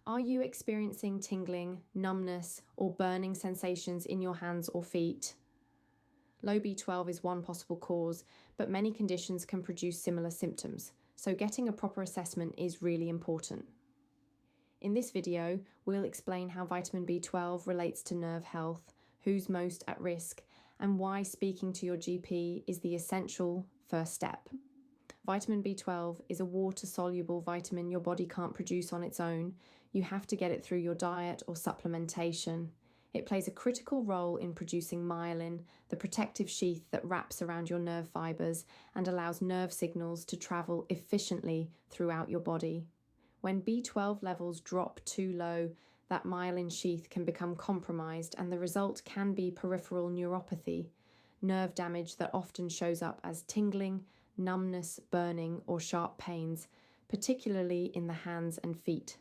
Are you experiencing tingling, numbness, or burning sensations in your hands or feet? Low B12 is one possible cause, but many conditions can produce similar symptoms, so getting a proper assessment is really important. In this video, we'll explain how vitamin B12 relates to nerve health, who's most at risk, and why speaking to your GP is the essential first step. Vitamin B12 is a water-soluble vitamin your body can't produce on its own. You have to get it through your diet or supplementation. It plays a critical role in producing myelin, the protective sheath that wraps around your nerve fibers and allows nerve signals to travel efficiently throughout your body. When B12 levels drop too low, that myelin sheath can become compromised, and the result can be peripheral neuropathy, nerve damage that often shows up as tingling, numbness, burning, or sharp pains, particularly in the hands and feet.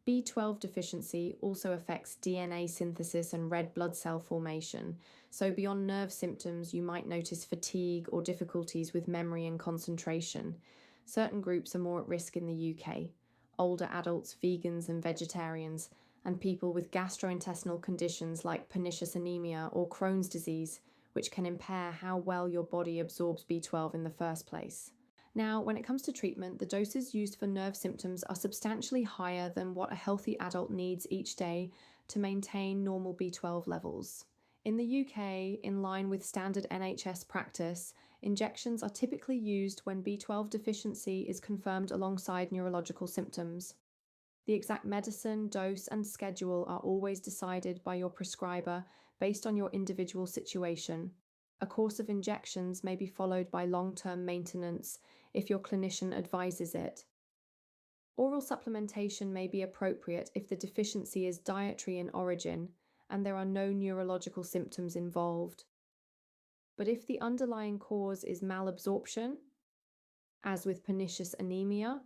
B12 deficiency also affects DNA synthesis and red blood cell formation, so beyond nerve symptoms, you might notice fatigue or difficulties with memory and concentration. Certain groups are more at risk in the UK: older adults, vegans and vegetarians, and people with gastrointestinal conditions like pernicious anemia or Crohn's disease, which can impair how well your body absorbs B12 in the first place. Now, when it comes to treatment, the doses used for nerve symptoms are substantially higher than what a healthy adult needs each day to maintain normal B12 levels. In the UK, in line with standard NHS practice, injections are typically used when B12 deficiency is confirmed alongside neurological symptoms. The exact medicine, dose, and schedule are always decided by your prescriber based on your individual situation. A course of injections may be followed by long-term maintenance if your clinician advises it. Oral supplementation may be appropriate if the deficiency is dietary in origin and there are no neurological symptoms involved. But if the underlying cause is malabsorption, as with pernicious anemia,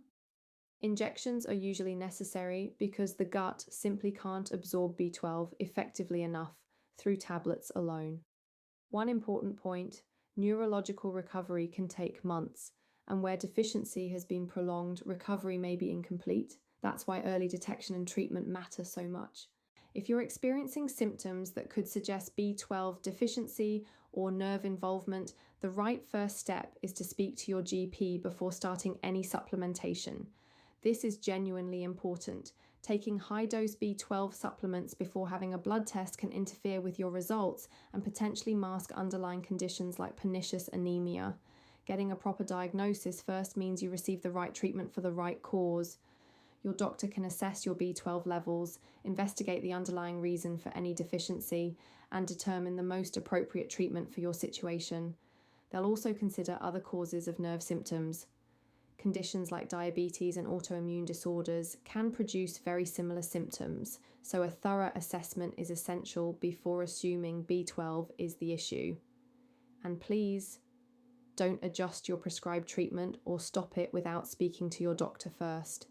injections are usually necessary because the gut simply can't absorb B12 effectively enough through tablets alone. One important point: neurological recovery can take months, and where deficiency has been prolonged, recovery may be incomplete. That's why early detection and treatment matter so much. If you're experiencing symptoms that could suggest B12 deficiency or nerve involvement, the right first step is to speak to your GP before starting any supplementation. This is genuinely important. Taking high-dose B12 supplements before having a blood test can interfere with your results and potentially mask underlying conditions like pernicious anemia. Getting a proper diagnosis first means you receive the right treatment for the right cause. Your doctor can assess your B12 levels, investigate the underlying reason for any deficiency, and determine the most appropriate treatment for your situation. They'll also consider other causes of nerve symptoms. Conditions like diabetes and autoimmune disorders can produce very similar symptoms, so a thorough assessment is essential before assuming B12 is the issue. And please, don't adjust your prescribed treatment or stop it without speaking to your doctor first.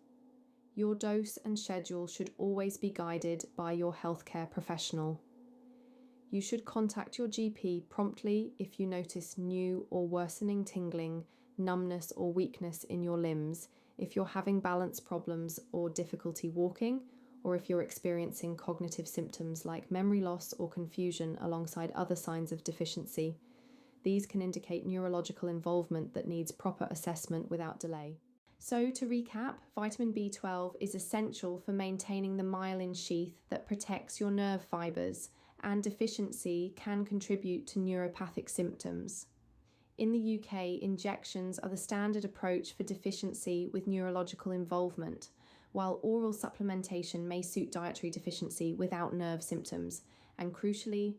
Your dose and schedule should always be guided by your healthcare professional. You should contact your GP promptly if you notice new or worsening tingling, numbness or weakness in your limbs, if you're having balance problems or difficulty walking, or if you're experiencing cognitive symptoms like memory loss or confusion alongside other signs of deficiency. These can indicate neurological involvement that needs proper assessment without delay. So to recap, vitamin B12 is essential for maintaining the myelin sheath that protects your nerve fibers, and deficiency can contribute to neuropathic symptoms. In the UK, injections are the standard approach for deficiency with neurological involvement, while oral supplementation may suit dietary deficiency without nerve symptoms. And crucially,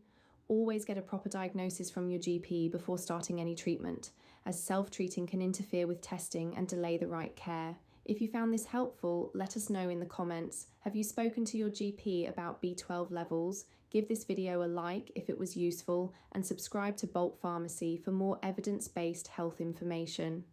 always get a proper diagnosis from your GP before starting any treatment, as self-treating can interfere with testing and delay the right care. If you found this helpful, let us know in the comments. Have you spoken to your GP about B12 levels? Give this video a like if it was useful, and subscribe to Bulk Pharmacy for more evidence-based health information.